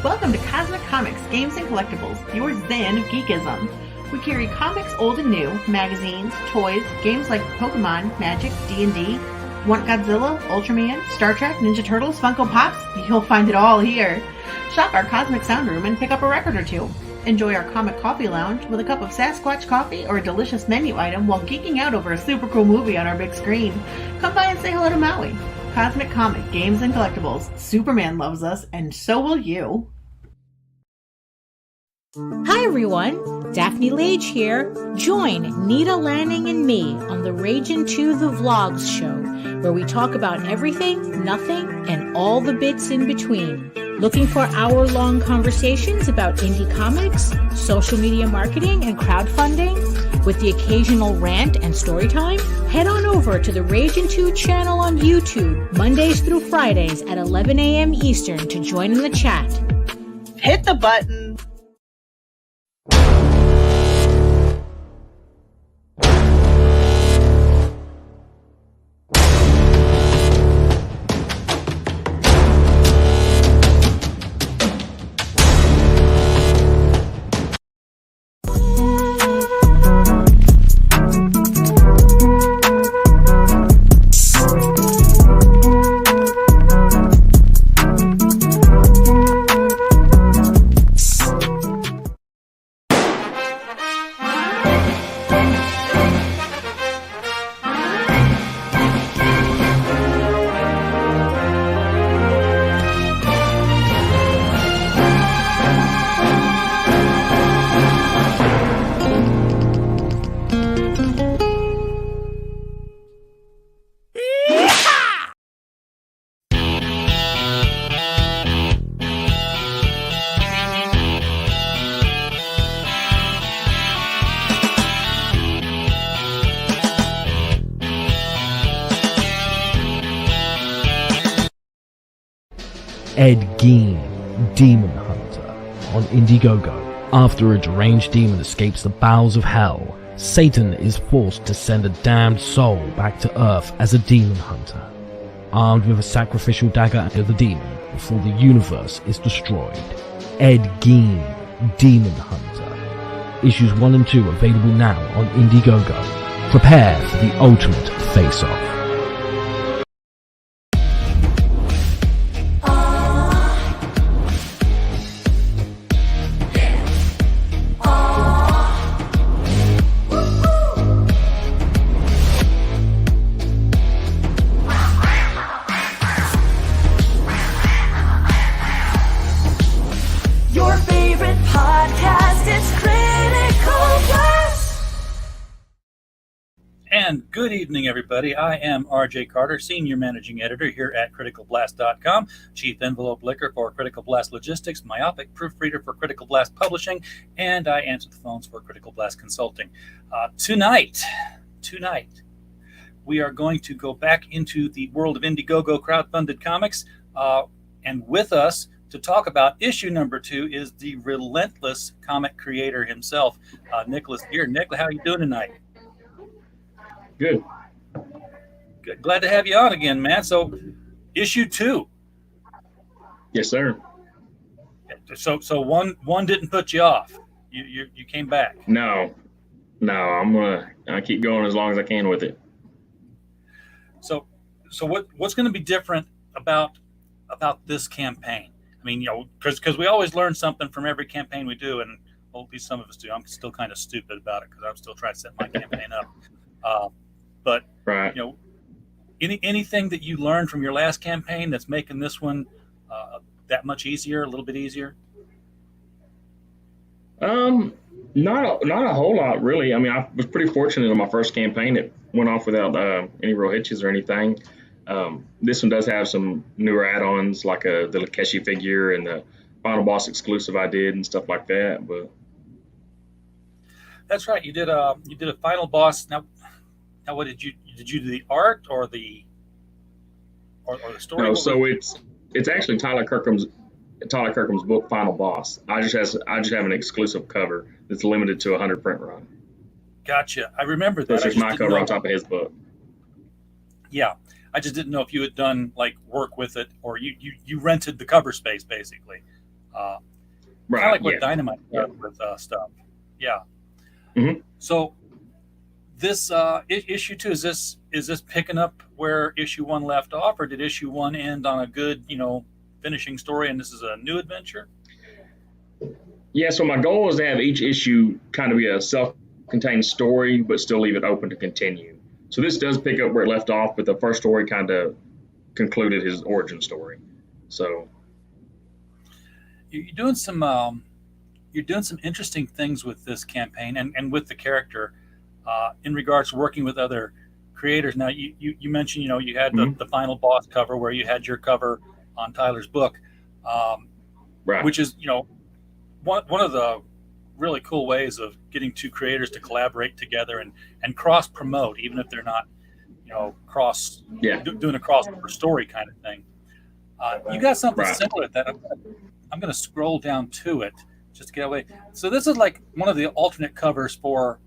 Welcome to Cosmic Comics, Games and Collectibles, your zen of geekism. We carry comics old and new, magazines, toys, games like Pokemon, Magic, D&D. Want Godzilla, Ultraman, Star Trek, Ninja Turtles, Funko Pops? You'll find it all here. Shop our Cosmic Sound Room and pick up a record or two. Enjoy our Comic Coffee Lounge with a cup of Sasquatch coffee or a delicious menu item while geeking out over a super cool movie on our big screen. Come by and say hello to Maui. Cosmic Comic, Games and Collectibles. Superman loves us, and so will you. Hi everyone, Daphne Lage here. Join Nita Lanning and me on the Ragin' 2 The Vlogs show, where we talk about everything, nothing, and all the bits in between. Looking for hour-long conversations about indie comics, social media marketing, and crowdfunding, with the occasional rant and story time? Head on over to the Ragin' 2 channel on YouTube, Mondays through Fridays at 11 a.m. Eastern to join in the chat. Hit the button. Ed Geer, Demon Hunter, on Indiegogo. After a deranged demon escapes the bowels of hell, Satan is forced to send a damned soul back to Earth as a demon hunter, armed with a sacrificial dagger to the demon before the universe is destroyed. Ed Geer, Demon Hunter. Issues 1 and 2 available now on Indiegogo. Prepare for the ultimate face-off. Good evening, everybody. I am RJ Carter, Senior Managing Editor here at CriticalBlast.com, Chief Envelope Licker for Critical Blast Logistics, Myopic Proofreader for Critical Blast Publishing, and I answer the phones for Critical Blast Consulting. Tonight, we are going to go back into the world of Indiegogo crowdfunded comics, and with us to talk about issue number 2 is the Relentless comic creator himself, Nicholas Geer. Nick, how are you doing tonight? Good. Glad to have you on again, man. So, issue 2. Yes, sir. So one didn't put you off. You came back. No, I'm gonna keep going as long as I can with it. So what's going to be different about this campaign? I mean, because we always learn something from every campaign we do, and well, at least some of us do. I'm still kind of stupid about it because I'm still trying to set my campaign up. But right. Anything that you learned from your last campaign that's making this one that much easier, a little bit easier? Not a whole lot, really. I mean, I was pretty fortunate in my first campaign. It went off without any real hitches or anything. This one does have some newer add-ons, like the Lakeshi figure and the Final Boss exclusive I did and stuff like that. But that's right. You did a Final Boss. Now, what did you do? The art or the story? No, so it's actually Tyler Kirkham's book Final Boss. I just have an exclusive cover that's limited to a 100 print run. Gotcha. I remember that. That's just my cover on top of his book. Yeah, I just didn't know if you had done like work with it or you rented the cover space basically. Kind of like what Yeah. Dynamite does with stuff. Yeah. Mhm. So this issue 2, is this picking up where issue 1 left off, or did issue 1 end on a good, finishing story, and this is a new adventure? Yeah, so my goal is to have each issue kind of be a self-contained story, but still leave it open to continue. So this does pick up where it left off, but the first story kind of concluded his origin story. So You're doing some interesting things with this campaign and with the character in regards to working with other creators. Now you mentioned you had the final boss cover where you had your cover on Tyler's book, right, which is one of the really cool ways of getting two creators to collaborate together and cross promote, even if they're not cross doing a crossover story kind of thing. You got something similar to that. I'm going to scroll down to it just to get away. So this is like one of the alternate covers for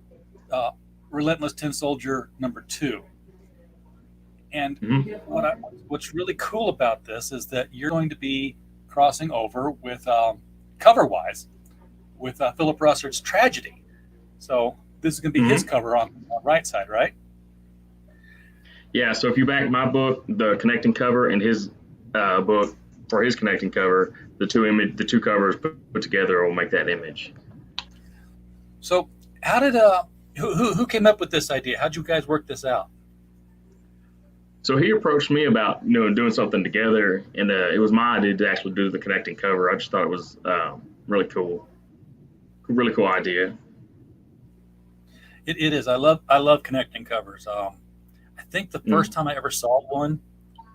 Relentless Tin Soldier #2. And what's really cool about this is that you're going to be crossing over with cover-wise with Philip Russard's Tragedy. So this is going to be his cover on the right side, right? Yeah, so if you back my book, the connecting cover, and his book for his connecting cover, the two covers put together will make that image. So how did who came up with this idea? How'd you guys work this out? So he approached me about doing something together, and it was my idea to actually do the connecting cover. I just thought it was really cool idea. It is. I love connecting covers. I think the first time I ever saw one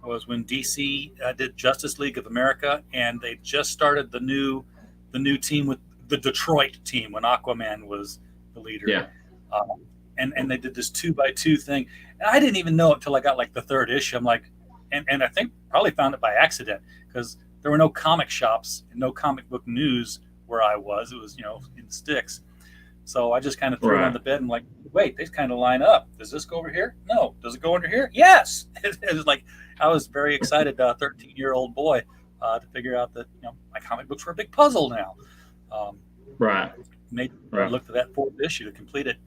was when DC did Justice League of America, and they just started the new team with the Detroit team when Aquaman was the leader. Yeah. And they did this 2x2 thing, and I didn't even know it until I got like the third issue. I'm like, and I think probably found it by accident because there were no comic shops and no comic book news where I was. It was in the sticks. So I just kind of threw it on the bed and like, wait, they kind of line up. Does this go over here? No. Does it go under here? Yes. It was like I was very excited, 13-year-old boy, to figure out that my comic books were a big puzzle now. Looked at that fourth issue to complete it.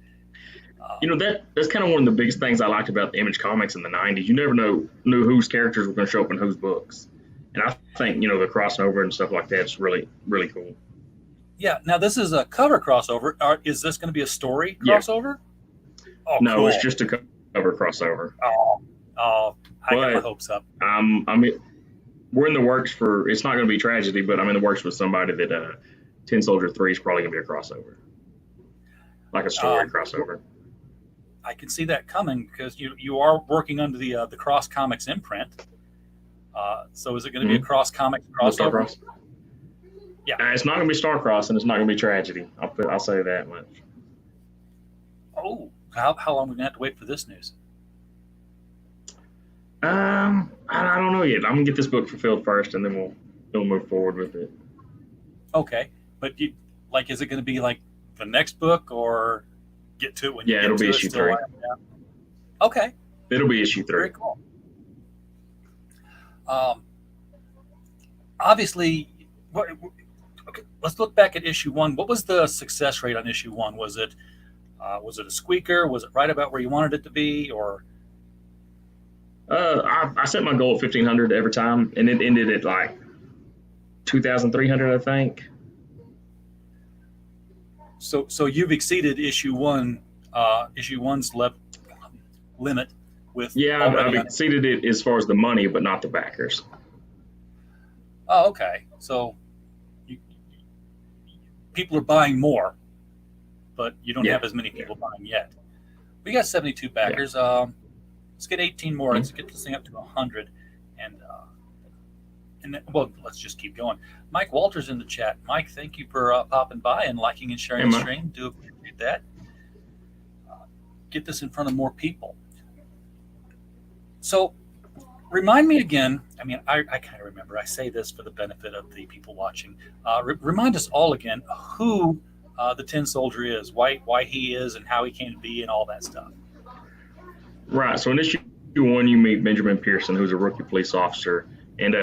That's kind of one of the biggest things I liked about the Image Comics in the 90s. You never knew whose characters were going to show up in whose books. And I think, the crossing over and stuff like that's really, really cool. Yeah. Now, this is a cover crossover. Is this going to be a story crossover? Yeah. Oh, no, cool. It's just a cover crossover. I got my hopes up. We're in the works for, it's not going to be Tragedy, but I'm in the works with somebody that Tin Soldier 3 is probably going to be a crossover. Like a story crossover. I can see that coming because you are working under the Cross Comics imprint. So is it going to be a Cross Comics crossover? Cross? Yeah. It's not going to be Starcross, and it's not going to be Tragedy. I'll say that much. Oh, how long are we going to have to wait for this news? I don't know yet. I'm going to get this book fulfilled first, and then we'll move forward with it. Okay, but is it going to be like the next book, or get to it when you get to it? Yeah, it'll be issue 3. Okay. It'll be issue 3. Very cool. Obviously, let's look back at issue 1. What was the success rate on issue 1? Was it a squeaker? Was it right about where you wanted it to be, or? I set my goal at 1,500 every time, and it ended at like 2,300, I think. So you've exceeded issue 1, issue 1's limit with. Yeah, I've exceeded it as far as the money, but not the backers. Oh, okay. So people are buying more, but you don't have as many people buying yet. We got 72 backers. Yeah. Let's get 18 more. Let's get this thing up to 100, and then, let's just keep going. Mike Walters in the chat. Mike, thank you for popping by and liking and sharing the stream. Do appreciate that. Get this in front of more people. So, remind me again. I mean, I kind of remember. I say this for the benefit of the people watching. Remind us all again who the Tin Soldier is, why he is, and how he came to be, and all that stuff. Right. So in issue 1, you meet Benjamin Pearson, who's a rookie police officer, and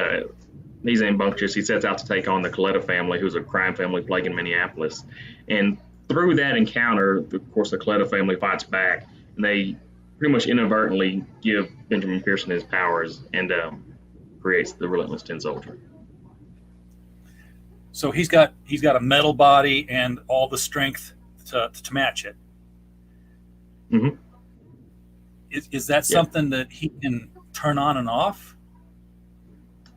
he's rambunctious. He sets out to take on the Coletta family, who's a crime family plaguing Minneapolis. And through that encounter, of course, the Coletta family fights back, and they pretty much inadvertently give Benjamin Pearson his powers and creates the Relentless Tin Soldier. So he's got a metal body and all the strength to match it. Mm-hmm. Is that something that he can turn on and off?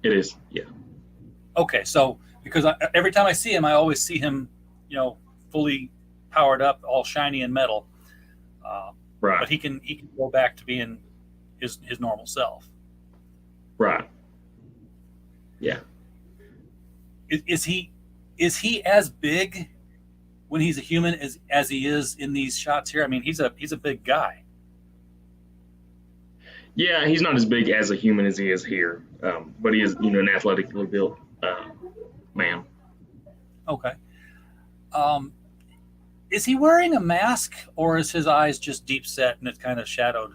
It is, yeah. Okay, so because every time I see him, I always see him, fully powered up, all shiny and metal. Right. But he can go back to being his normal self. Right. Yeah. Is he as big when he's a human as he is in these shots here? I mean, he's a big guy. Yeah, he's not as big as a human as he is here, but he is, an athletically built man. Okay. Is he wearing a mask, or is his eyes just deep set and it's kind of shadowed?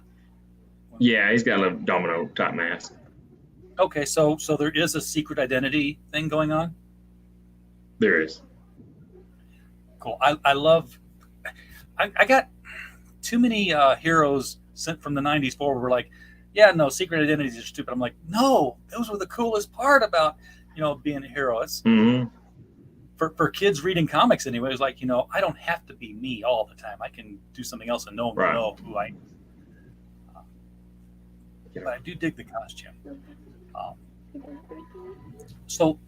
Yeah, he's got a domino type mask. Okay, so there is a secret identity thing going on? There is. Cool. I love. I got too many heroes sent from the 90s forward were like, yeah, no, secret identities are stupid. I'm like, no, those were the coolest part about, being a hero. It's for kids reading comics anyway. It's like, I don't have to be me all the time. I can do something else and no one will know who I am. But I do dig the costume. So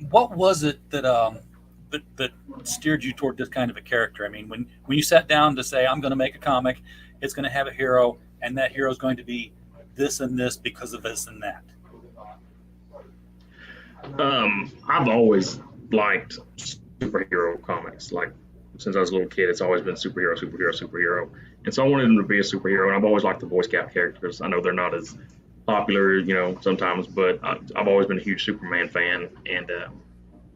what was it that steered you toward this kind of a character? I mean, when you sat down to say, I'm going to make a comic, it's going to have a hero, and that hero is going to be this and this because of this and that. I've always liked superhero comics. Like, since I was a little kid, it's always been superhero. And so I wanted him to be a superhero, and I've always liked the Boy Scout characters. I know they're not as popular, sometimes, but I've always been a huge Superman fan, and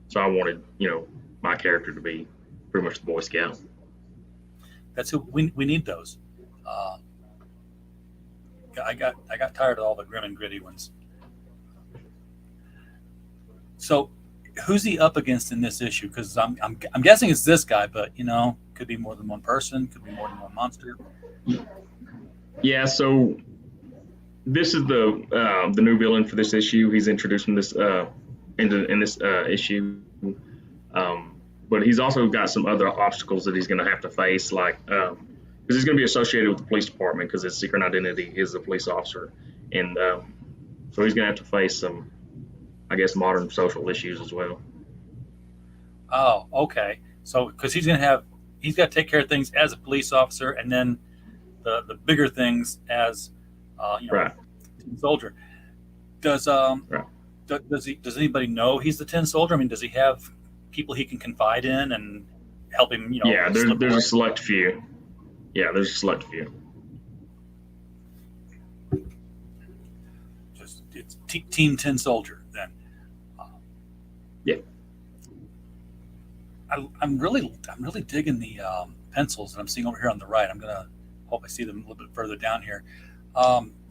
so I wanted, my character to be pretty much the Boy Scout. That's who we need those. I got tired of all the grim and gritty ones. So, who's he up against in this issue? Because I'm guessing it's this guy, but could be more than one person, could be more than one monster. Yeah. So this is the new villain for this issue. He's introduced in this issue, but he's also got some other obstacles that he's going to have to face, like because he's going to be associated with the police department because his secret identity is a police officer, and so he's going to have to face some, I guess, modern social issues as well. Oh, okay. So because he's got to take care of things as a police officer, and then the bigger things as right. Tin Soldier. Does anybody know he's the Tin Soldier? I mean, does he have people he can confide in and help him? Yeah, there's a select few. Yeah, there's a select few. Just it's Team Tin Soldier then. Yeah. I'm really digging the pencils that I'm seeing over here on the right. I'm gonna hope I see them a little bit further down here.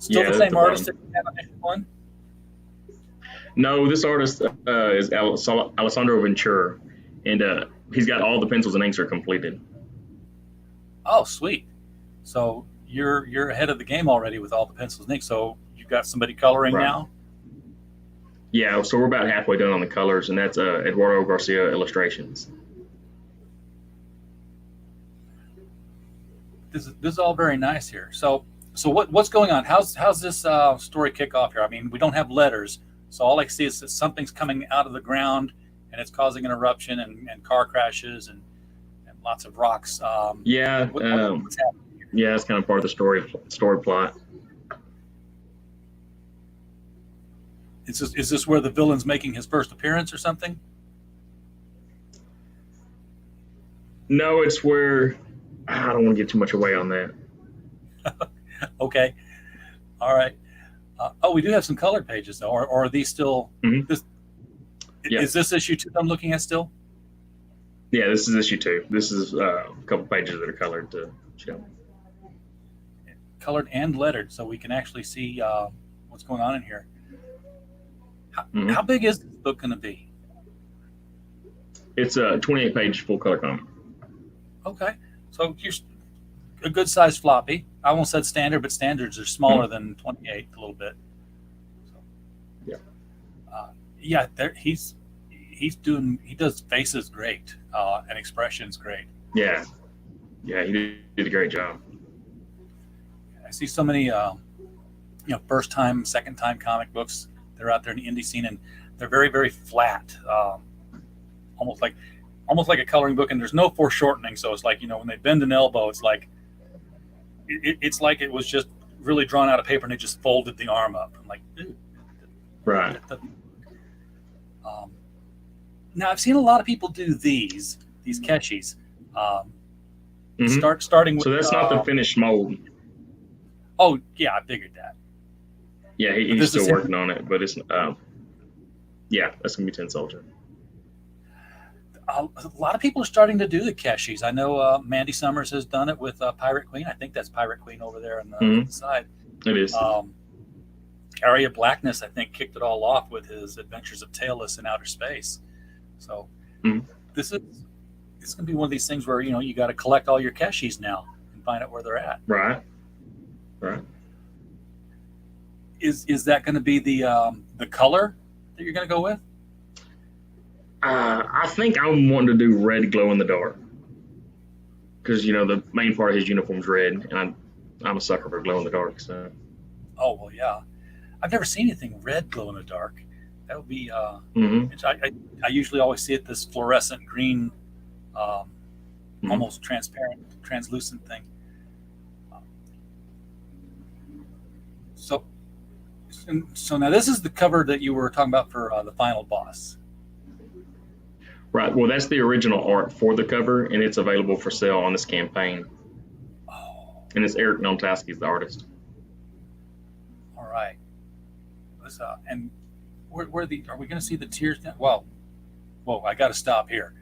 Still the same artist that you had on issue one? No, this artist is Alessandro Ventura, and he's got all the pencils and inks are completed. Oh, sweet! So you're ahead of the game already with all the pencils and inks. So you've got somebody coloring now. Yeah, so we're about halfway done on the colors, and that's Eduardo Garcia Illustrations. This is all very nice here. So what's going on? How's this story kick off here? I mean, we don't have letters, so all I see is that something's coming out of the ground and it's causing an eruption and car crashes and lots of rocks. What's happening here? Yeah, that's kind of part of the story plot. Is this where the villain's making his first appearance or something? No, it's where I don't want to get too much away on that. Okay. All right. We do have some colored pages, though. Or are these still... Mm-hmm. Is this issue 2 I'm looking at still? Yeah, this is issue 2. This is a couple pages that are colored to show. Colored and lettered, so we can actually see what's going on in here. How big is this book going to be? It's a 28-page full color comic. Okay, so you're a good sized floppy. I won't say standard, but standards are smaller than 28 a little bit. So, yeah, he does faces great, and expressions great. Yeah, he did a great job. I see so many, first time, second time comic books. They're out there in the indie scene, and they're very, very flat, almost like a coloring book. And there's no foreshortening, so it's like when they bend an elbow, it's like it was just really drawn out of paper, and they just folded the arm up. I'm like, ew. Right. Now I've seen a lot of people do these Keshis. Starting with. So that's not the finished mold. Oh yeah, I figured that. Yeah, he's still working on it, but it's that's gonna be Tin Soldier. A lot of people are starting to do the Keshis. I know Mandy Summers has done it with Pirate Queen. I think that's Pirate Queen over there on the side. It is. Area Blackness, I think, kicked it all off with his Adventures of Tailless in Outer Space. So it's going to be one of these things where you got to collect all your Keshis now and find out where they're at. Right. Is that going to be the color that you're going to go with? I think I'm wanting to do red glow in the dark because the main part of his uniform's red, and I'm a sucker for glow in the dark. So. Oh well, yeah. I've never seen anything red glow in the dark. That would be. I usually always see it this fluorescent green, almost transparent, translucent thing. So now this is the cover that you were talking about for the final boss. Right. Well, that's the original art for the cover, and it's available for sale on this campaign. Oh. And it's Eric Nomtaski's the artist. All right. And are we going to see the tears now? Whoa, I got to stop here.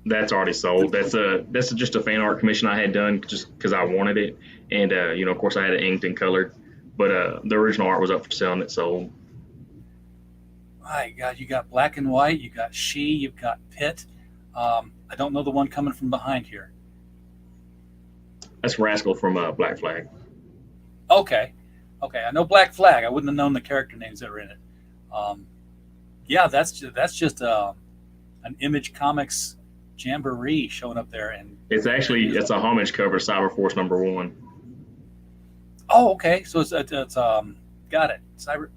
That's already sold. That's just a fan art commission I had done just because I wanted it, and of course I had it inked and colored, but the original art was up for sale and it sold. My God, you got Black and White, you got you've got Pit. I don't know the one coming from behind here. That's Rascal from Black Flag. Okay, I know Black Flag. I wouldn't have known the character names that were in it. That's just an Image Comics jamboree showing up there, and it's a homage cover, Cyberforce #1. Oh, okay. So it's got it. Cyber.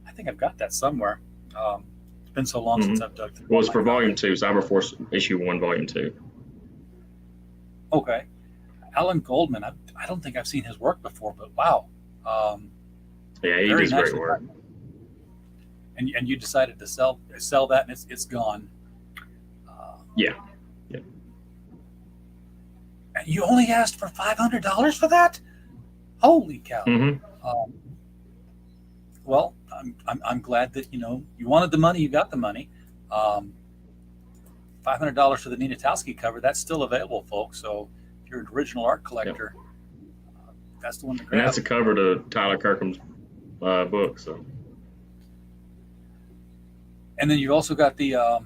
I think I've got that somewhere. It's been so long since I've dug through. Well, it's for Volume 2, Cyberforce Issue 1, Volume 2. Okay. Alan Goldman. I don't think I've seen his work before, but wow. Yeah, he does great work. And you decided to sell that, and it's gone. Yeah. And you only asked for $500 for that? Holy cow! Well, I'm glad that you wanted the money, you got the money. $500 for the Nina Towski cover, that's still available, folks. So if you're an original art collector, that's the one to grab. And that's a cover to Tyler Kirkham's book. So. And then you've also got the.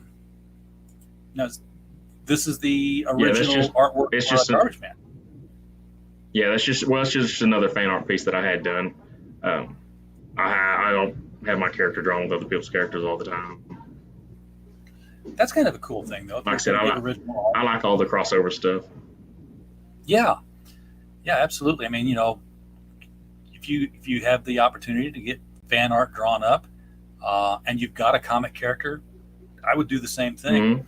This is the original artwork. It's just Garbage Man. Yeah, it's just another fan art piece that I had done. I don't have my character drawn with other people's characters all the time. That's kind of a cool thing, though. Like I said, I like all the crossover stuff. Yeah, absolutely. I mean, if you have the opportunity to get fan art drawn up, and you've got a comic character, I would do the same thing.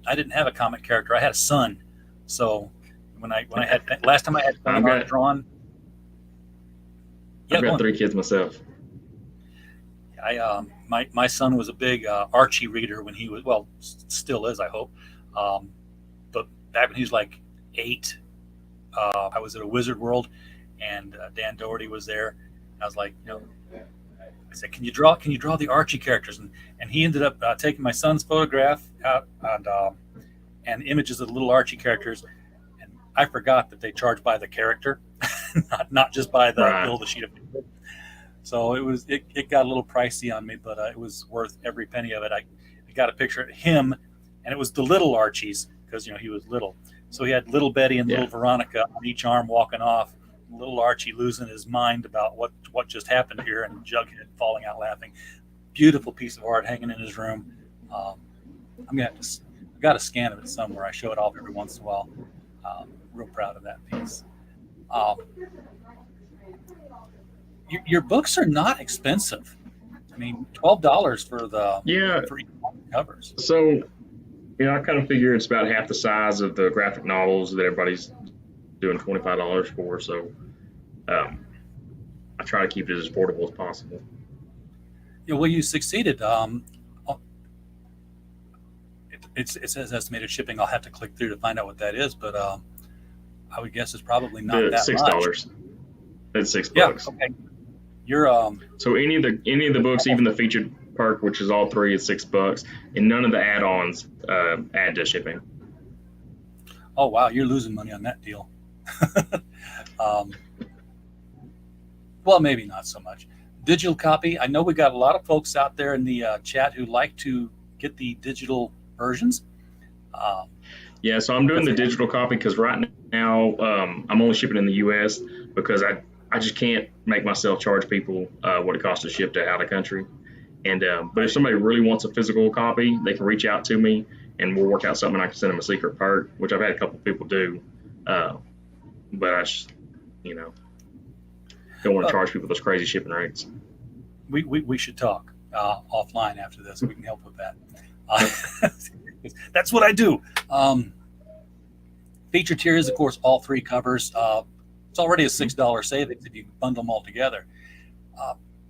I didn't have a comic character; I had a son. So when I had last time I had fan art drawn. I've got 3 kids myself. My son was a big Archie reader when he was, still is, I hope. But back when he was like 8, I was at a Wizard World, and Dan Doherty was there. I was like, I said, "Can you draw the Archie characters?" And he ended up taking my son's photograph out and images of the little Archie characters. And I forgot that they charge by the character, not just by the build a sheet of paper. So it got a little pricey on me, but it was worth every penny of it. I got a picture of him, and it was the little Archies because he was little. So he had little Betty and little Veronica on each arm walking off. Little Archie losing his mind about what just happened here, and Jughead falling out laughing. Beautiful piece of art hanging in his room. I'm gonna have to. I got a scan of it somewhere. I show it off every once in a while. Real proud of that piece. Your books are not expensive. I mean, $12 for for each one of the covers. So, I kind of figure it's about half the size of the graphic novels that everybody's doing $25 for. So, I try to keep it as affordable as possible. Yeah, well, you succeeded. It says estimated shipping. I'll have to click through to find out what that is, but I would guess it's probably not that $6. much. It's $6. Yeah. Okay. You're So any of the books, even the featured perk, which is all three, is $6, and none of the add-ons add to shipping. Oh wow, you're losing money on that deal. Well, maybe not so much. Digital copy. I know we got a lot of folks out there in the chat who like to get the digital versions. Yeah, so I'm doing the digital copy because right now I'm only shipping in the U.S. because I just can't make myself charge people what it costs to ship to out of country. And but if somebody really wants a physical copy, they can reach out to me and we'll work out something. I can send them a secret perk, which I've had a couple people do. But I just, don't want to charge people those crazy shipping rates. We should talk offline after this. We can help with that. That's what I do. Featured tier is, of course, all three covers. It's already a $6 savings if you bundle them all together.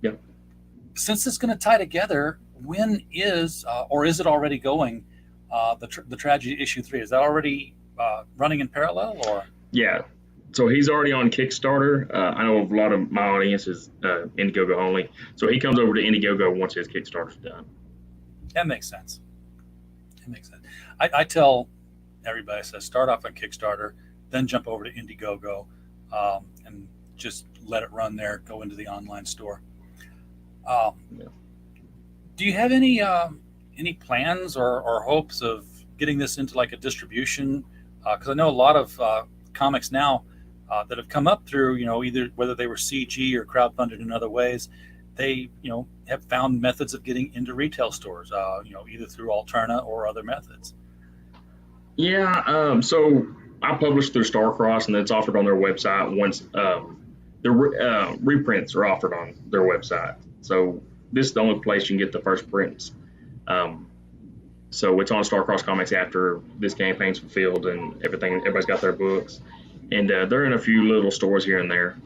Yep. Since it's going to tie together, when is, or is it already going, the Tragedy issue 3? Is that already running in parallel, or? Yeah. So he's already on Kickstarter. I know a lot of my audience is Indiegogo only. So he comes over to Indiegogo once his Kickstarter's done. That makes sense. I tell everybody, I say, start off on Kickstarter, then jump over to Indiegogo, and just let it run there, go into the online store. Do you have any plans or hopes of getting this into like a distribution? Because I know a lot of comics now that have come up through, either whether they were CG or crowdfunded in other ways, they, have found methods of getting into retail stores, either through Alterna or other methods. Yeah. So I publish through Starcross, and it's offered on their website once the reprints are offered on their website. So this is the only place you can get the first prints. So it's on Starcross Comics after this campaign's fulfilled and everything. Everybody's got their books, and they're in a few little stores here and there.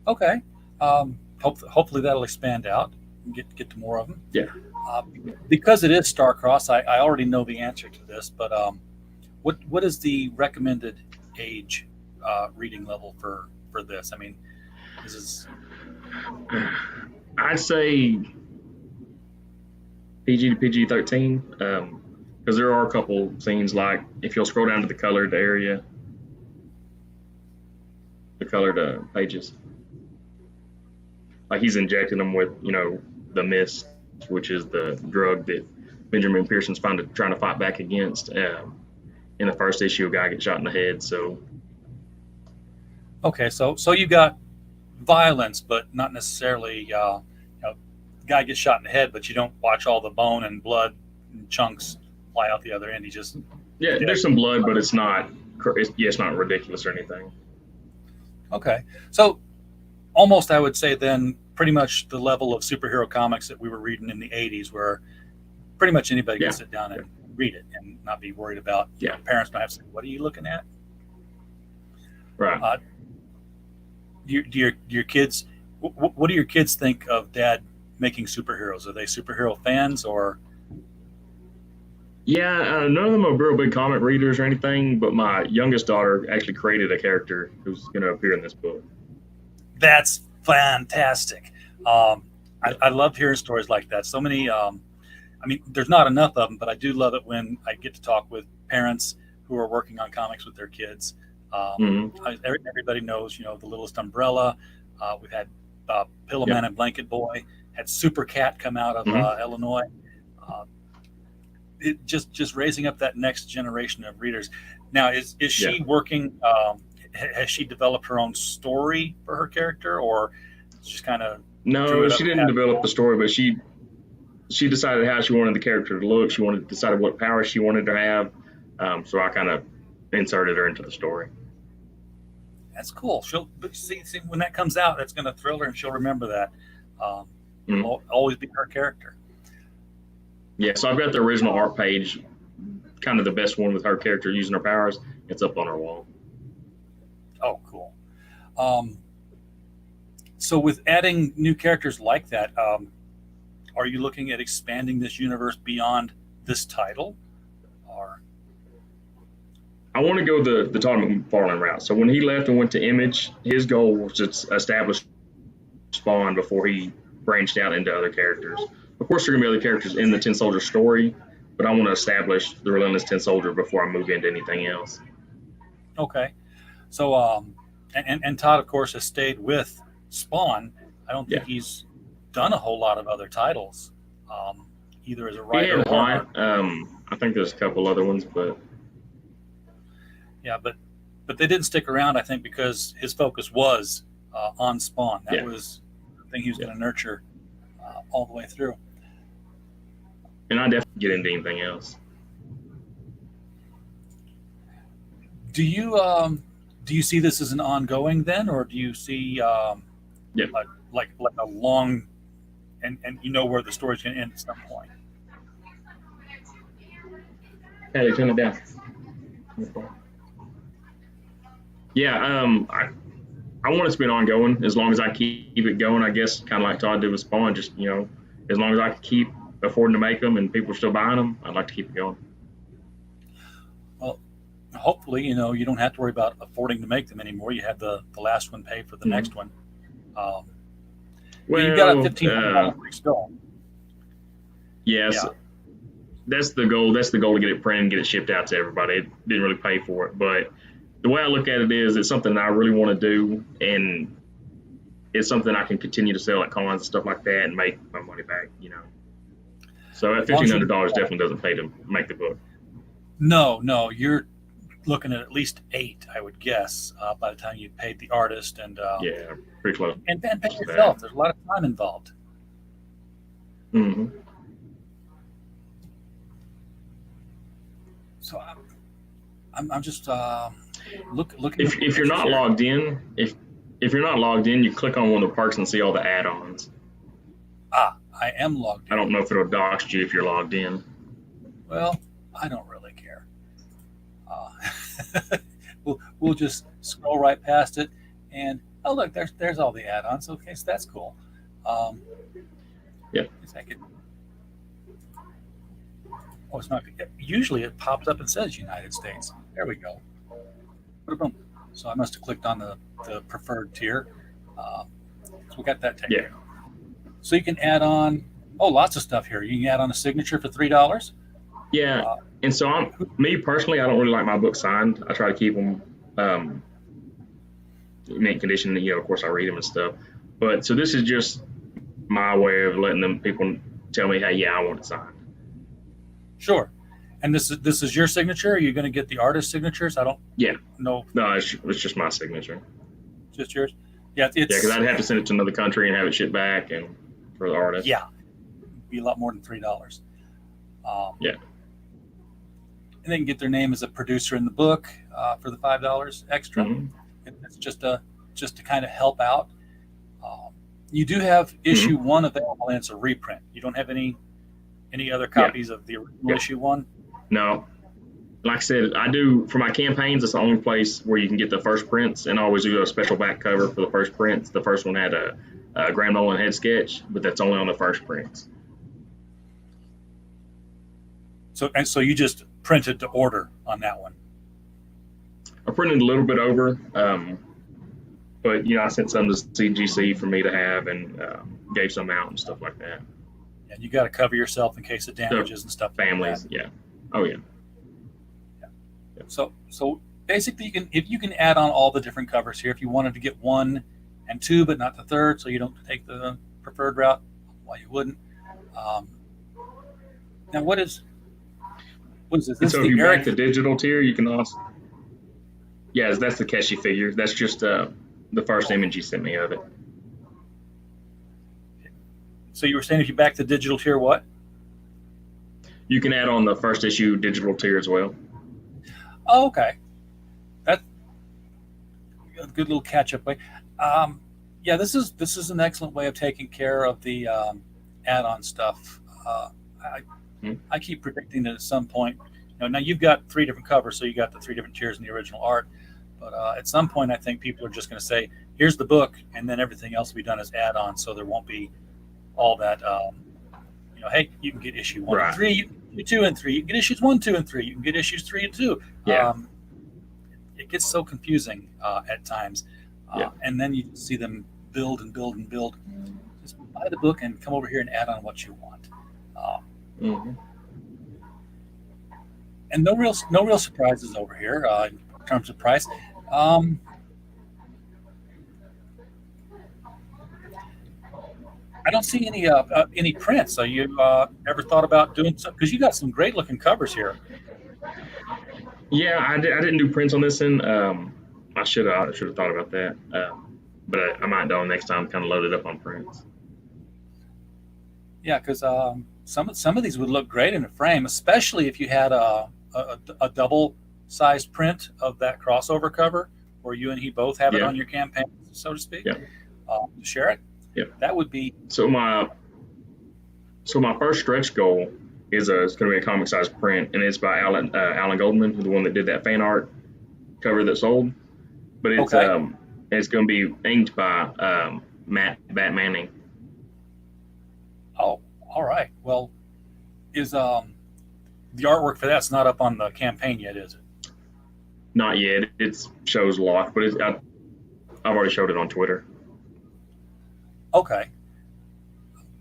Okay. Hopefully that'll expand out and get to more of them. Yeah. Because it is Starcross, I already know the answer to this, but what is the recommended age reading level for this? I mean, this is. I'd say PG to PG-13, because there are a couple scenes, like if you'll scroll down to the colored area, the colored pages, like he's injecting them with, the mist, which is the drug that Benjamin Pearson's trying to fight back against. In the first issue, a guy gets shot in the head. So, okay, so you got violence, but not necessarily. Guy gets shot in the head, but you don't watch all the bone and blood and chunks fly out the other end. He just there's some blood, but it's not ridiculous or anything. Okay, so almost I would say then pretty much the level of superhero comics that we were reading in the 80s, where pretty much anybody can sit down and read it and not be worried about parents don't have to say, what are you looking at? Right. Do your kids, what do your kids think of Dad making superheroes? Are they superhero fans, or? Yeah, none of them are real big comic readers or anything, but my youngest daughter actually created a character who's going to appear in this book. That's fantastic. I love hearing stories like that. So many, there's not enough of them, but I do love it when I get to talk with parents who are working on comics with their kids. Everybody knows, the Littlest Umbrella. We've had Pillow Yeah. Man and Blanket Boy, had Super Cat come out of Illinois. It just raising up that next generation of readers. Now, is she working? Has she developed her own story for her character, or just kind of? No, she didn't develop the story, but she decided how she wanted the character to look. She decided what powers she wanted to have. So I kind of inserted her into the story. That's cool. But see, when that comes out, that's going to thrill her, and she'll remember that. It'll always be her character. Yeah, so I've got the original art page, kind of the best one with her character using her powers. It's up on her wall. Oh, cool. So with adding new characters like that, are you looking at expanding this universe beyond this title? Or I want to go the Todd McFarlane route. So when he left and went to Image, his goal was to establish Spawn before he branched out into other characters. Of course, there are going to be other characters in the Tin Soldier story, but I want to establish the Relentless Tin Soldier before I move into anything else. Okay. So, and Todd, of course, has stayed with Spawn. I don't think he's done a whole lot of other titles, either as a writer or I think there's a couple other ones, but yeah, but they didn't stick around. I think because his focus was on Spawn. That was the thing he was going to nurture all the way through. And I definitely get into anything else. Do you see this as an ongoing then, or do you see like a long and you know where the story's going to end at some point? Hey, turn it down. Yeah, I want it to be an ongoing as long as I keep it going. I guess kind of like Todd did with Spawn. Just as long as I can keep affording to make them and people are still buying them, I'd like to keep it going. Well, hopefully, you don't have to worry about affording to make them anymore. You have the last one pay for the next one. Well, you've got a $1,500 still. Yes, that's the goal. That's the goal, to get it printed and get it shipped out to everybody. It didn't really pay for it, but the way I look at it is it's something that I really want to do, and it's something I can continue to sell at cons and stuff like that and make my money back. So that $1,500 definitely doesn't pay to make the book. No, you're looking at least $8, I would guess, by the time you paid the artist and pretty close. And pay yourself. There's a lot of time involved. Mm-hmm. So I'm just looking. If you're not logged in, if you're not logged in, you click on one of the perks and see all the add-ons. I am logged in. I don't know if it'll dox you if you're logged in. Well, I don't really care. We'll just scroll right past it, and look, there's all the add-ons. Okay, so that's cool. It's not. Usually it pops up and says United States. There we go. Boom. So I must have clicked on the preferred tier. So we got that taken care of. So you can add on lots of stuff here. You can add on a signature for $3. Yeah, and so me personally, I don't really like my books signed. I try to keep them in mint condition. Of course, I read them and stuff. But so this is just my way of letting people tell me, hey, I want it signed. Sure. And this is your signature? Are you going to get the artist signatures? I don't know. No, it's just my signature. Just yours? Yeah, because I'd have to send it to another country and have it shipped back and for the artist. Yeah. It'd be a lot more than $3. And they can get their name as a producer in the book for the $5 extra. Mm-hmm. It's just to kind of help out. You do have issue 1 available, and it's a reprint. You don't have any other copies of the original issue 1? No. Like I said, I do for my campaigns. It's the only place where you can get the first prints, and I always do a special back cover for the first prints. The first one had a Graham Nolan head sketch, but that's only on the first prints. So you just printed to order on that one? I printed a little bit over, but I sent some to CGC for me to have, and gave some out and stuff like that. And you got to cover yourself in case of damages and stuff. Families, like that. Oh yeah. So basically, you can add on all the different covers here. If you wanted to get one and 2, but not the 3rd, so you don't take the preferred route. Why you wouldn't? Now, what is this? And This so the if you Eric? back the digital tier, you can also. Yeah, that's the Keshi figure. That's just the first image you sent me of it. So you were saying if you back the digital tier, what? You can add on the first issue digital tier as well. Oh, okay. That's a good little catch-up way. Yeah, this is an excellent way of taking care of the add-on stuff. I keep predicting that at some point, now you've got 3 different covers, so you got the 3 different tiers in the original art. But at some point, I think people are just going to say, "Here's the book," and then everything else will be done as add-ons, so there won't be all that. Hey, you can get issue 1 and 3, you can get 2 and 3, you can get issues 1, 2, and 3, you can get issues 3 and 2. Yeah. It gets so confusing at times, and then you see them build and build and build. Just buy the book and come over here and add on what you want. And no real surprises over here in terms of price. I don't see any prints. So you ever thought about doing something? Because you got some great looking covers here. Yeah, I didn't do prints on this one. I should have thought about that. But I might do next time. Kind of load it up on prints. Yeah, because some of these would look great in a frame, especially if you had a double sized print of that crossover cover, where you and he both have it on your campaign, so to speak. Yeah. To share it. Yeah. That would be. So my first stretch goal is it's going to be a comic size print, and it's by Alan Goldman, the one that did that fan art cover that sold. But it's it's going to be inked by Matt Manning. Oh, all right. Well, is the artwork for that's not up on the campaign yet, is it? Not yet. It shows locked, but I've already showed it on Twitter. Okay.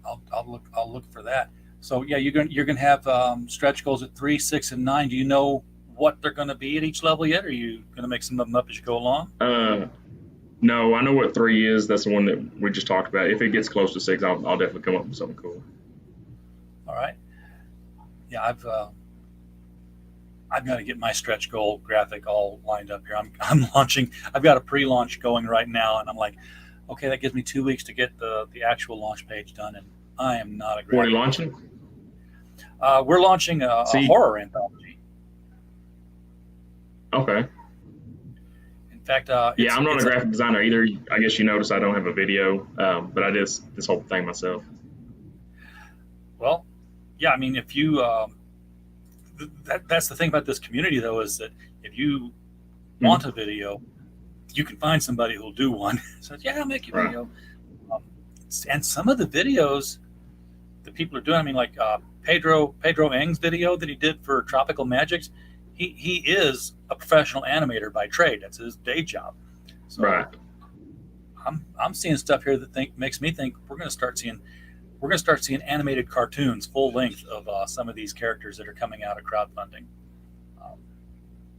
I'll look for that. So yeah, you're gonna have stretch goals at 3, 6, and 9. Do you know what they're going to be at each level yet? Or are you going to make some of them up as you go along? No, I know what 3 is. That's the one that we just talked about. If it gets close to 6, I'll definitely come up with something cool. All right. Yeah, I've got to get my stretch goal graphic all lined up here. I'm launching. I've got a pre-launch going right now, and I'm like, okay, that gives me 2 weeks to get the actual launch page done, and I am not a great. What are you launching? We're launching a horror anthology. Okay. In fact, yeah, I'm not a graphic designer either. I guess you notice I don't have a video, but I did this whole thing myself. Well, yeah, I mean, if you that's the thing about this community, though, is that if you want a video, you can find somebody who'll do one. So yeah, I'll make you a video. And some of the videos that people are doing, I mean, like Pedro Eng's video that he did for Tropical Magics, he is a professional animator by trade. That's his day job. So I'm seeing stuff here that makes me think we're going to start seeing animated cartoons full length of some of these characters that are coming out of crowdfunding.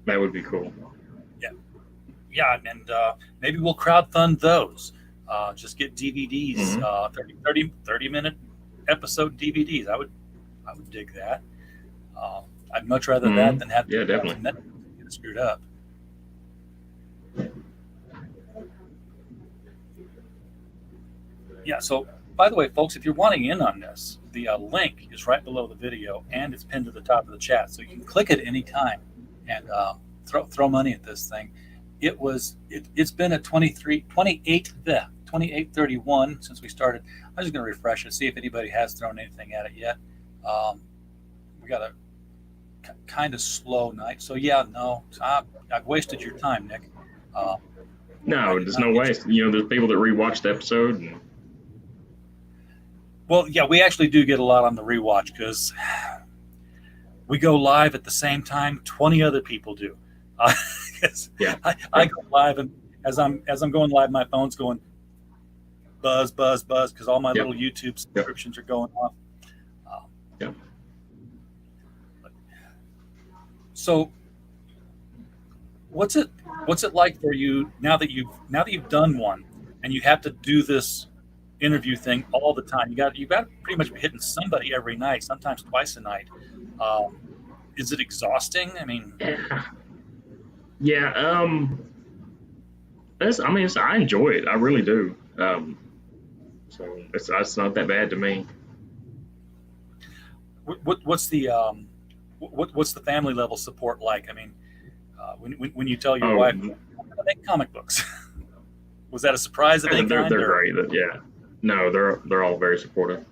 That would be cool. Yeah, and maybe we'll crowdfund those. Just get DVDs, 30-minute episode DVDs. I would dig that. I'd much rather that than have definitely get screwed up. Yeah. So, by the way, folks, if you're wanting in on this, the link is right below the video and it's pinned to the top of the chat, so you can click it any time and throw money at this thing. It's been at 28:31 since we started. I'm just going to refresh it, see if anybody has thrown anything at it yet. We got a kind of slow night, so yeah, no, I've wasted your time, Nick. No, there's no waste. There's people that rewatch the episode. Well, yeah, we actually do get a lot on the rewatch because we go live at the same time 20 other people do. I go live, and as I'm going live, my phone's going buzz because all my little YouTube subscriptions are going off. So, what's it like for you now that you've done one? and you have to do this interview thing all the time. You got pretty much be hitting somebody every night, sometimes twice a night. Is it exhausting? I mean, Yeah. I enjoy it. I really do. So it's not that bad to me. what's the family level support like? I mean, when you tell your Oh, wife, "I'm gonna make comic books," was that a surprise of any they're kind? they're Or great. Yeah. No, they're all very supportive.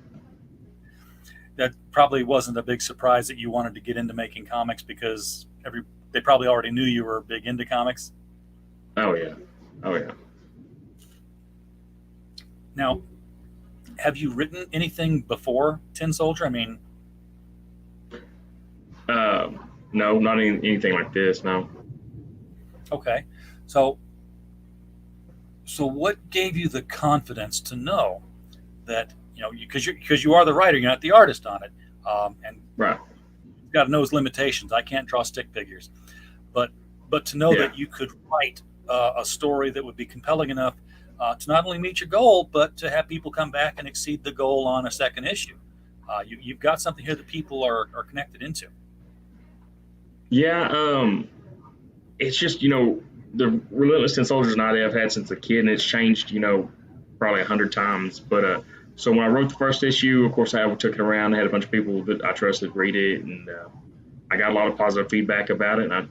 that probably wasn't a big surprise that you wanted to get into making comics because they probably already knew you were big into comics. Oh yeah. Oh yeah. Now, have you written anything before Tin Soldier? I mean, No, not anything like this. No. okay, so what gave you the confidence to know that because you are the writer, you're not the artist on it, and Right. you've got to know his limitations. I can't draw stick figures, but to know Yeah. that you could write a story that would be compelling enough to not only meet your goal, but to have people come back and exceed the goal on a second issue. You've got something here that people are connected into. Yeah. It's just the Relentless Tin Soldier is an idea I've had since a kid, and it's changed probably 100 times. But so when I wrote the first issue, of course I took it around. I had a bunch of people that I trusted read it, and I got a lot of positive feedback about it. And I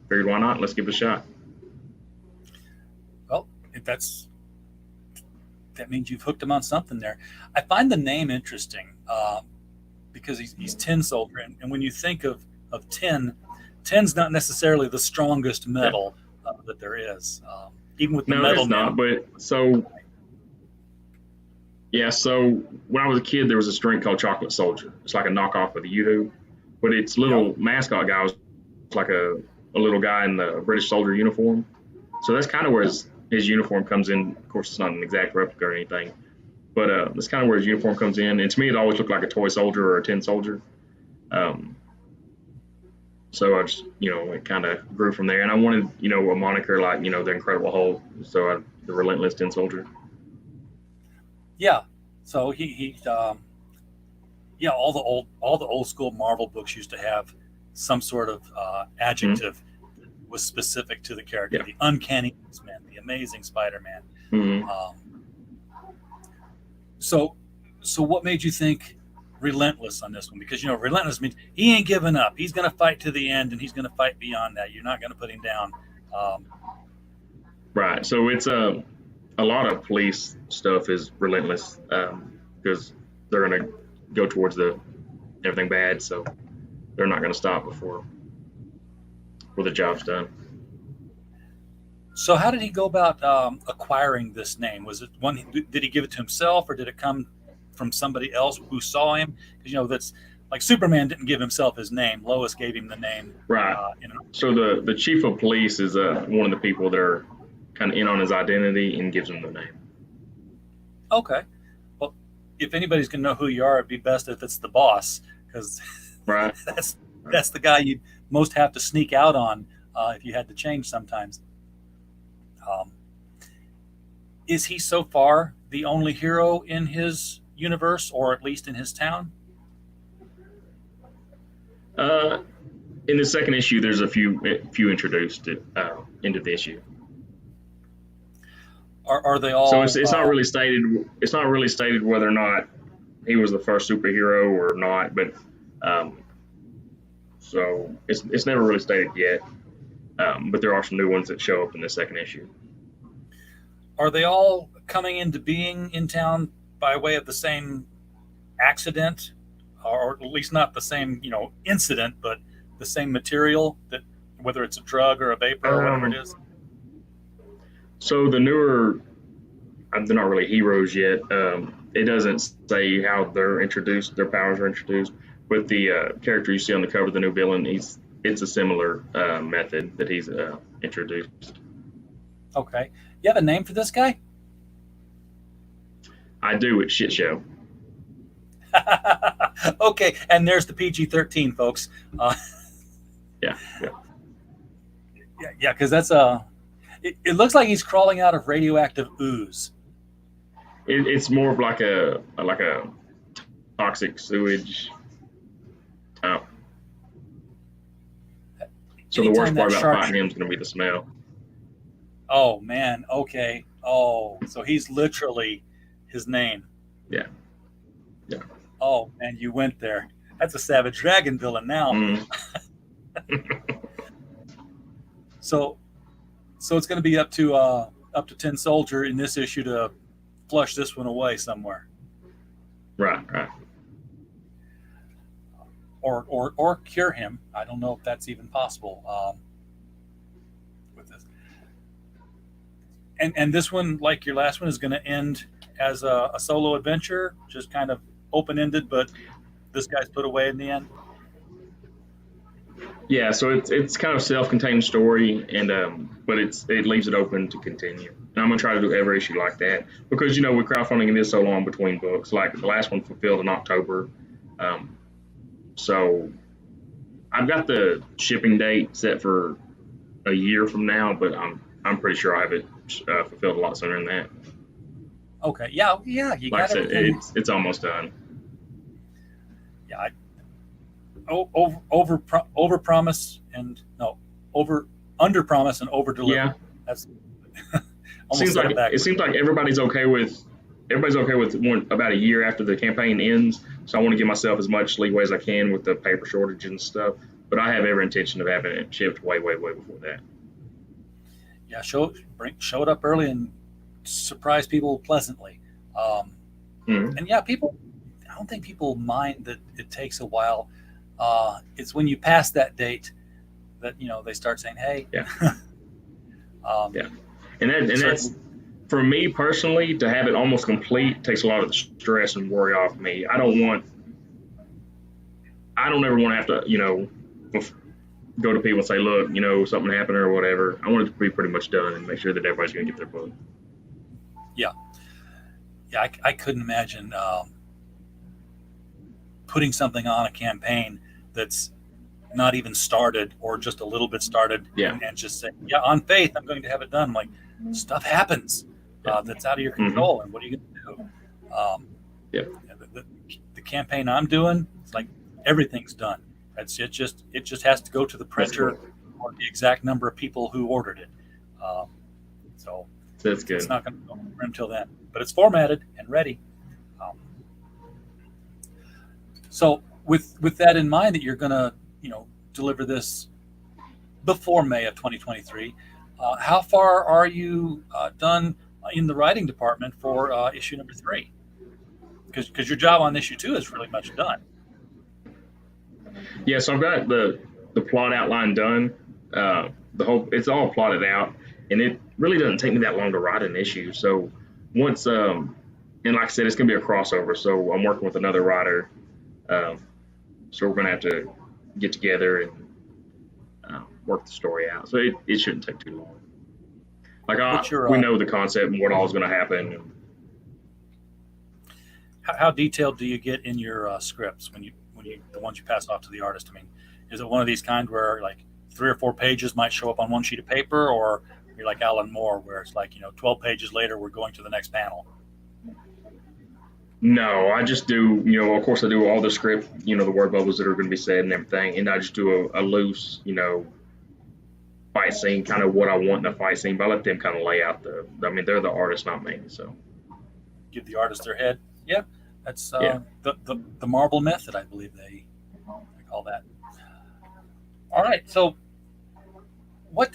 figured, why not? Let's give it a shot. Well, that means you've hooked him on something there. I find the name interesting because he's Tin Soldier, and when you think of tin, tin's not necessarily the strongest metal that there is. Even with the No, metal it's not. men. But so when I was a kid, there was this drink called Chocolate Soldier. It's like a knockoff of the Yoo-Hoo, but its little mascot guy was like a little guy in the British soldier uniform. So that's kind of where his uniform comes in. Of course, it's not an exact replica or anything, but that's kind of where his uniform comes in. And to me, it always looked like a toy soldier or a tin soldier. So I just, it kind of grew from there. And I wanted, a moniker like, the Incredible Hulk. So the Relentless Tin Soldier. Yeah. So all the old school Marvel books used to have some sort of adjective that was specific to the character. Yeah. The Uncanny X-Men, the Amazing Spider-Man. Mm-hmm. So what made you think Relentless on this one? Because Relentless means he ain't giving up. He's going to fight to the end, and he's going to fight beyond that. You're not going to put him down. Right. So it's a lot of police stuff is relentless because they're going to go towards everything bad. So they're not going to stop before the job's done. So how did he go about acquiring this name? Was it one? Did he give it to himself, or did it come from somebody else who saw him? Because that's like Superman didn't give himself his name. Lois gave him the name. Right. So the chief of police is one of the people that are kind of in on his identity and gives him the name. Okay. Well, if anybody's going to know who you are, it'd be best if it's the boss, because Right. that's the guy you'd most have to sneak out on if you had to change sometimes. Is he so far the only hero in his universe, or at least in his town? In the second issue, there's a few introduced into the issue. Are they all? So it's not really stated. It's not really stated whether or not he was the first superhero or not. But so it's never really stated yet. But there are some new ones that show up in the second issue. Are they all coming into being in town by way of the same accident, or at least not the same incident, but the same material, that whether it's a drug or a vapor or whatever it is? So the newer, they're not really heroes yet. It doesn't say how they're introduced, their powers are introduced, but the character you see on the cover, the new villain, it's a similar method that he's introduced. Okay. You have a name for this guy? I do. It's Shit Show. Okay, and there's the PG-13, folks. Yeah. Yeah, because that's a It looks like he's crawling out of radioactive ooze. It's more of like a toxic sewage. Oh. So the worst part about fighting him is going to be the smell. Oh man. Okay. Oh, so he's literally his name. Yeah. Yeah. Oh man, you went there. That's a Savage Dragon villain now. Mm. So it's going to be up to Tin Soldier in this issue to flush this one away somewhere. Right. Or cure him. I don't know if that's even possible with this. And this one, like your last one, is going to end as a solo adventure, just kind of open-ended, but this guy's put away in the end. Yeah, so it's kind of self-contained story, and but it leaves it open to continue. And I'm gonna try to do every issue like that because with crowdfunding it is so long between books. Like the last one fulfilled in October, so I've got the shipping date set for a year from now, but I'm pretty sure I have it fulfilled a lot sooner than that. Okay, yeah. You like got I said, everything. it's almost done. Yeah, over promise and under promise and over deliver. Yeah, That's seems like it seems like everybody's okay with one about a year after the campaign ends. So I want to give myself as much leeway as I can with the paper shortage and stuff. But I have every intention of having it shipped way before that. Yeah, show it up early and surprise people pleasantly. And yeah, I don't think people mind that it takes a while. It's when you pass that date that they start saying, "Hey." Yeah. Yeah, and that's for me personally, to have it almost complete takes a lot of the stress and worry off me. I don't ever want to have to go to people and say, "Look, something happened or whatever." I want it to be pretty much done and make sure that everybody's going to get their book. Yeah. I couldn't imagine putting something on a campaign that's not even started or just a little bit started, Yeah. and just say, "Yeah, on faith, I'm going to have it done." I'm like, stuff happens that's out of your control, and what are you going to do? The campaign I'm doing, it's like everything's done. It just has to go to the printer or the exact number of people who ordered it. So that's good. It's not going to go until then, but it's formatted and ready. So with that in mind, that you're going to deliver this before May of 2023, how far are you done in the writing department for issue number 3? Because your job on issue 2 is really much done. Yeah, so I've got the plot outline done. It's all plotted out, and it really doesn't take me that long to write an issue. So once and like I said, it's gonna be a crossover. So I'm working with another writer. So we're gonna have to get together and work the story out. So it shouldn't take too long. Like we know the concept and what all is gonna happen. And how detailed do you get in your scripts when you the ones you pass off to the artist? I mean, is it one of these kind where like 3 or 4 pages might show up on one sheet of paper, or you're like Alan Moore where it's like 12 pages later we're going to the next panel? No, I just do, of course I do all the script, the word bubbles that are going to be said and everything, and I just do a loose, fight scene, kind of what I want in a fight scene, but I let them kind of lay out they're the artists, not me, so. Give the artist their head. Yeah, that's the marble method, I believe they call that. All right, so what,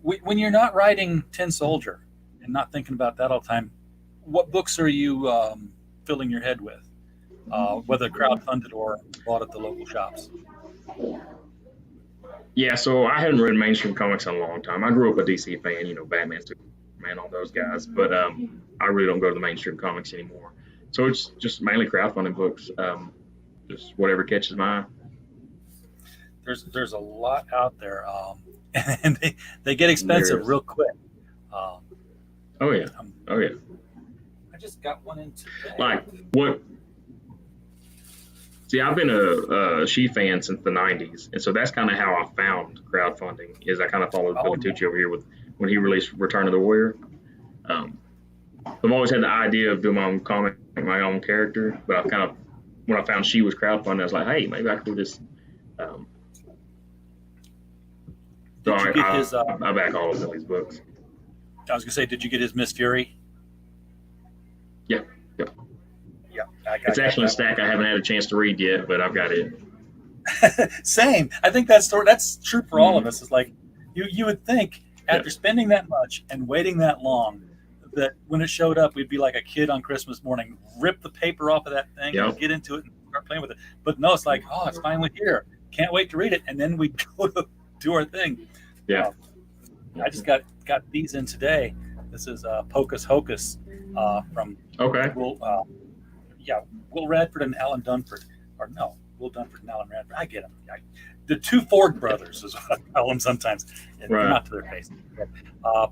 when you're not writing Tin Soldier and not thinking about that all the time, what books are you filling your head with, whether crowdfunded or bought at the local shops? Yeah, so I hadn't read mainstream comics in a long time. I grew up a DC fan, Batman, Superman, all those guys, but I really don't go to the mainstream comics anymore. So it's just mainly crowdfunding books, just whatever catches my eye. There's a lot out there, and they get expensive real quick. Oh yeah. I just got one in today. Like what? See, I've been a She fan since the '90s, and so that's kind of how I found crowdfunding. Is I kind of followed Billy Tucci over here with when he released Return of the Warrior. Um, I've always had the idea of doing my own comic, my own character, but I kind of, when I found she was crowdfunding, I was like, hey, maybe I could do this. Um, so Did you get his? I back all of Billy's books. I was gonna say, did you get his Miss Fury? Yeah, yeah. Yeah, It's actually a stack I haven't had a chance to read yet, but I've got it. Same. I think that's true for all of us. It's like you would think after spending that much and waiting that long, that when it showed up, we'd be like a kid on Christmas morning, rip the paper off of that thing and get into it and start playing with it. But no, it's like, oh, it's finally here. Can't wait to read it. And then we go to do our thing. Yeah. I just got these in today. This is Pocus Hocus from Will Radford and Alan Dunford. Or no, Will Dunford and Alan Radford. I get them. The two Ford brothers is what I call them sometimes. Right. Not to their face.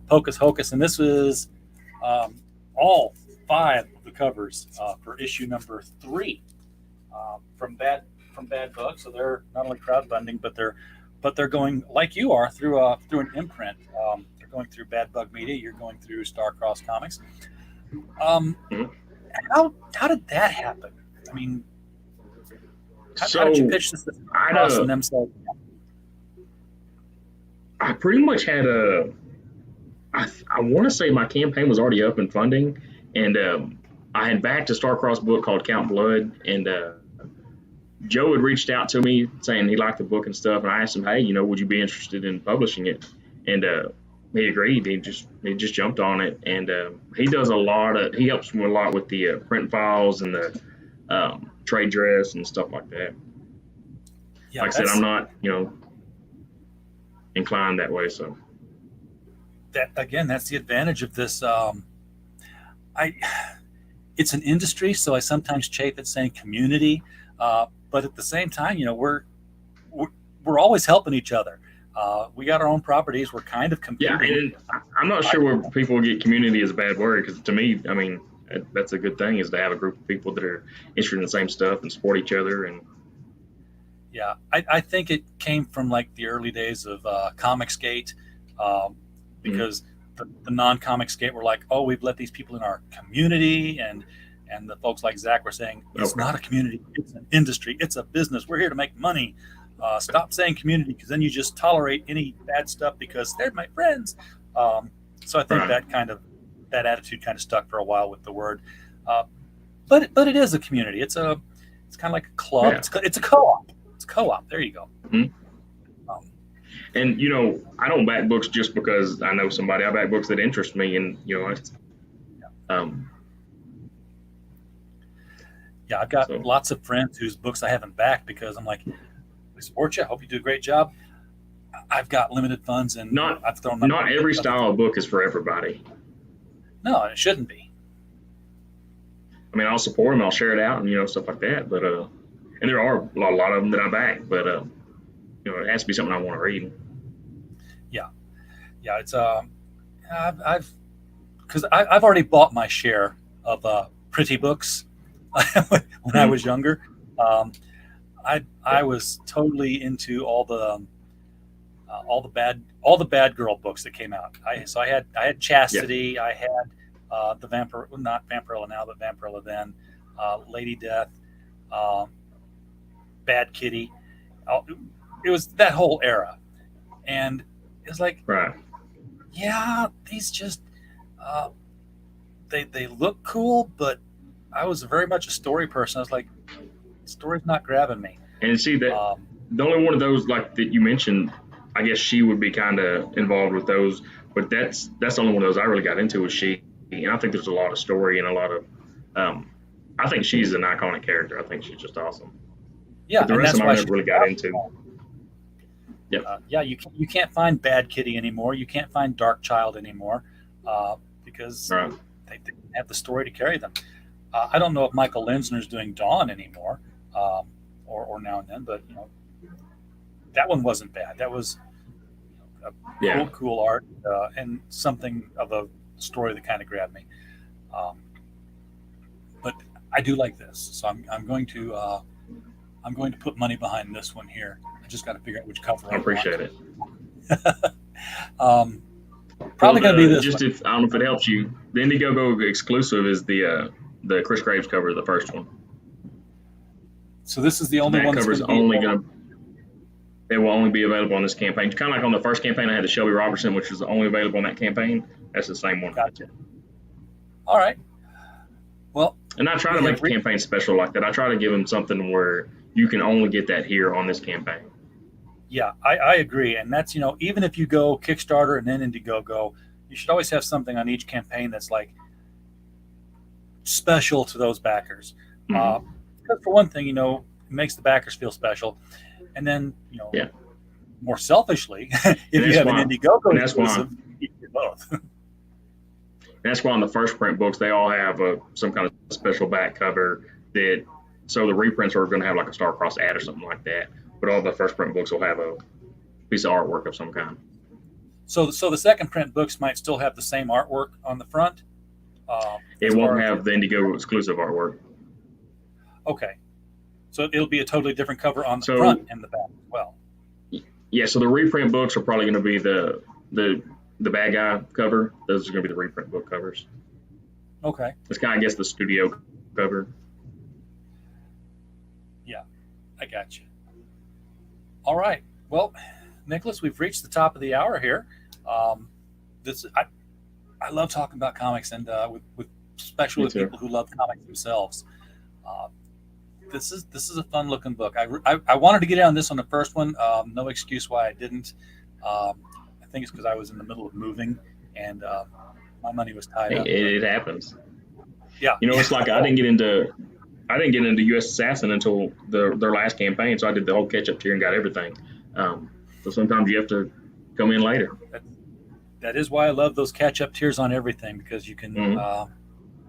Pocus Hocus. And this was all 5 of the covers for issue number 3 from Bad Bug. So they're not only crowdfunding, but they're going like you are through an imprint. They're going through Bad Bug Media. You're going through Starcross Comics. How did that happen? I mean, how did you pitch this to Starcross and them say? I pretty much had I want to say my campaign was already up and funding, and I had backed a Starcross book called Count Blood, and Joe had reached out to me saying he liked the book and stuff, and I asked him, hey, would you be interested in publishing it? And he agreed. He just jumped on it, and he does he helps me a lot with the print files and the trade dress and stuff like that. Yeah, like I said, I'm not inclined that way, so. That's the advantage of this. It's an industry, so I sometimes chafe at saying community, but at the same time, we're always helping each other. We got our own properties. We're kind of competing. Yeah, and I'm not sure where people get community as a bad word, because to me, I mean, that's a good thing, is to have a group of people that are interested in the same stuff and support each other. And yeah, I think it came from like the early days of Comicsgate. Because the non-Comicsgate were like, oh, we've let these people in our community, and the folks like Zach were saying, it's not a community, it's an industry, it's a business, we're here to make money. Stop saying community, because then you just tolerate any bad stuff because they're my friends. So I think that attitude kind of stuck for a while with the word. But it is a community. It's kind of like a club. Yeah. It's a co-op. It's a co-op. There you go. Mm-hmm. And, I don't back books just because I know somebody. I back books that interest me. And, I've got lots of friends whose books I haven't backed because I'm like, I support you. I hope you do a great job. I've got limited funds, and I've thrown my not every style of book is for everybody. No, it shouldn't be. I mean, I'll support them. I'll share it out and, stuff like that. But, and there are a lot of them that I back, but, it has to be something I want to read. Yeah, it's I've already bought my share of pretty books when I was younger. I was totally into all the bad girl books that came out. I had Chastity, I had the not Vampirella now, but Vampirella then, Lady Death, Bad Kitty. It was that whole era, and it was like, these just they look cool, but I was very much a story person. I was like, story's not grabbing me. And see that the only one of those like that you mentioned, I guess she would be kind of involved with those, but that's the only one of those I really got into was she. And I think there's a lot of story and a lot of I think she's an iconic character. I think she's just awesome. Yeah, but the rest of them I never really got into. You can't find Bad Kitty anymore. You can't find Dark Child anymore because they didn't have the story to carry them. I don't know if Michael Linsner's doing Dawn anymore, or now and then, but that one wasn't bad. That was cool art and something of a story that kind of grabbed me. But I do like this, so I'm going to put money behind this one here. I just got to figure out which cover. I appreciate it. Probably going to be this just one. if I don't know if it helps you, the Indiegogo exclusive is the Chris Graves cover, the first one. So this is the only That one that's cover's going to be only going to. It will only be available on this campaign. Kind of like on the first campaign, I had the Shelby Robertson, which was only available on that campaign. That's the same one. Gotcha. All right. Well, and I try to make the campaign special like that. I try to give them something where you can only get that here on this campaign. Yeah, I agree. And that's, even if you go Kickstarter and then Indiegogo, you should always have something on each campaign that's like special to those backers. Mm-hmm. Because for one thing, it makes the backers feel special. And then, more selfishly, if you have an Indiegogo exclusive, you get both. That's why on the first print books, they all have some kind of special back cover so the reprints are going to have like a star-crossed ad or something like that. But all the first print books will have a piece of artwork of some kind. So the second print books might still have the same artwork on the front? It won't have the Indiegogo exclusive artwork. Okay. So it'll be a totally different cover on the front and the back as well. Yeah, so the reprint books are probably going to be the bad guy cover. Those are going to be the reprint book covers. Okay. It's kind of, I guess, the studio cover. Yeah, I got you. All right. Well, Nicholas, we've reached the top of the hour here. I love talking about comics and with especially with people who love comics themselves. This is a fun looking book. I wanted to get in on this on the first one. No excuse why I didn't. I think it's because I was in the middle of moving and my money was tied up. It happens. Yeah. It's like I didn't get into U.S. Assassin until their last campaign, so I did the whole catch-up tier and got everything. So sometimes you have to come in later. That is why I love those catch-up tiers on everything, because you can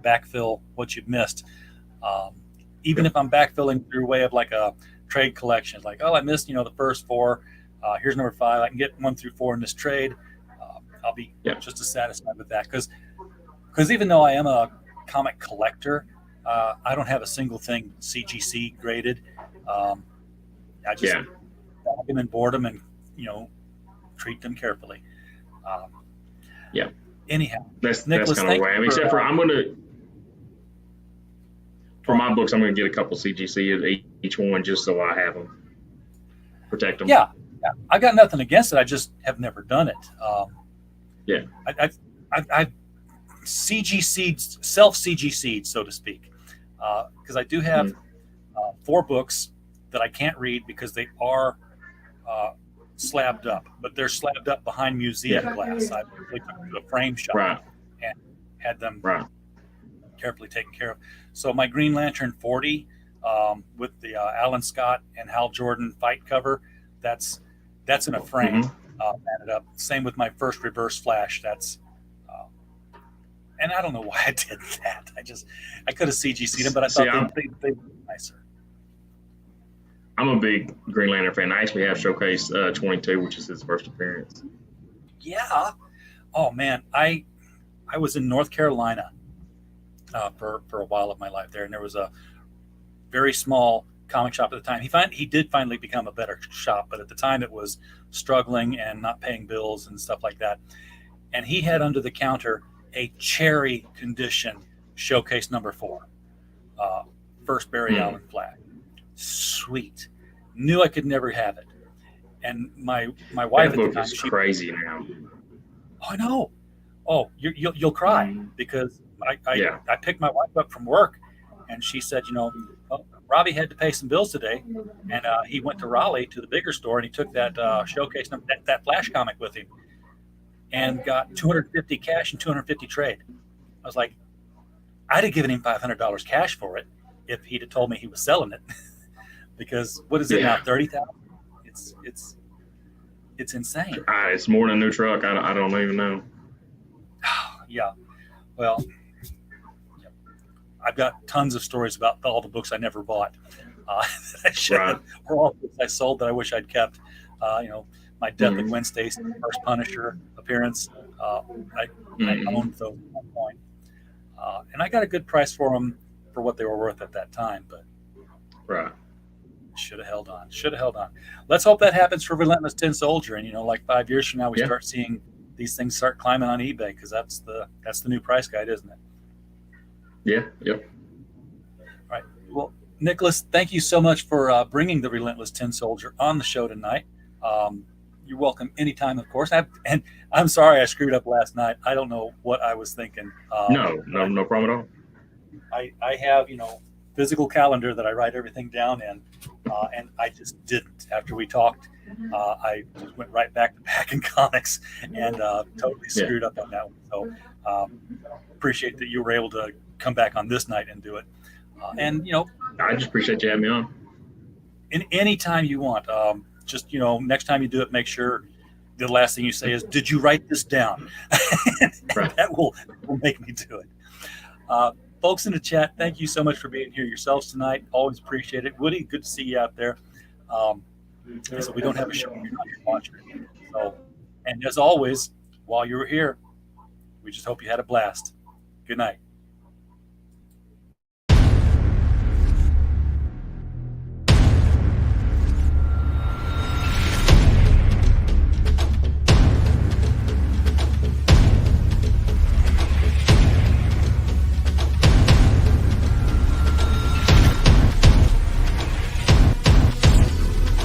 backfill what you've missed. Even if I'm backfilling through way of like a trade collection, like, I missed, the first 4. Here's number 5. I can get 1 through 4 in this trade. I'll be just as satisfied with that. Because even though I am a comic collector, I don't have a single thing CGC graded. I just bag them and board them and, treat them carefully. Anyhow, that's Nicholas, kind of where I am. Except for for my books, I'm going to get a couple CGC of each one just so I have them, protect them. Yeah, I got nothing against it. I just have never done it. I've CGC'd, self CGC'd, so to speak, because I do have 4 books that I can't read because they are slabbed up, but they're slabbed up behind museum glass. I took them to a frame shop and had them carefully taken care of. So my Green Lantern 40 with the Alan Scott and Hal Jordan fight cover, that's in a frame, matted up. Same with my first Reverse Flash. That's and I don't know why I did that. I could have CGC'd them, but I thought they'd be nicer. I'm a big Green Lantern fan. I actually have Showcase 22, which is his first appearance. Yeah. Oh man, I was in North Carolina for a while of my life there, and there was a very small comic shop at the time. He did finally become a better shop, but at the time it was struggling and not paying bills and stuff like that. And he had under the counter a cherry condition Showcase number 4, first Barry Allen flag. Sweet. Knew I could never have it. And my wife that book is crazy now. Oh, I know. Oh, you'll cry because I picked my wife up from work and she said, Robbie had to pay some bills today, and he went to Raleigh to the bigger store and he took that Showcase that Flash comic with him and got $250 cash and $250 trade. I was like, I'd have given him $500 cash for it if he'd have told me he was selling it. Because what is it now? 30,000. It's insane. It's more than a new truck. I don't even know. Yeah. Well, I've got tons of stories about all the books I never bought. That I should have, or all the books I sold that I wish I'd kept. My Death of Gwen Stacy, first Punisher appearance. I owned those at one point. And I got a good price for them for what they were worth at that time. But should have held on. Let's hope that happens for Relentless Tin Soldier. And, like 5 years from now, we start seeing these things start climbing on eBay, because that's the new price guide, isn't it? Yeah. Yep. All right. Well, Nicholas, thank you so much for bringing the Relentless Tin Soldier on the show tonight. You're welcome anytime, of course. And I'm sorry I screwed up last night. I don't know what I was thinking. No problem at all. I have, physical calendar that I write everything down in, and I just didn't. After we talked, I just went right back to back in comics and totally screwed up on that one. So appreciate that you were able to come back on this night and do it. And I just appreciate you having me on. in any time you want. Just next time you do it, make sure the last thing you say is, "Did you write this down?" Right. That will make me do it. Folks in the chat, thank you so much for being here yourselves tonight. Always appreciate it. Woody, good to see you out there. So we don't have a show if you're not here watching it. So, and as always, while you were here, we just hope you had a blast. Good night.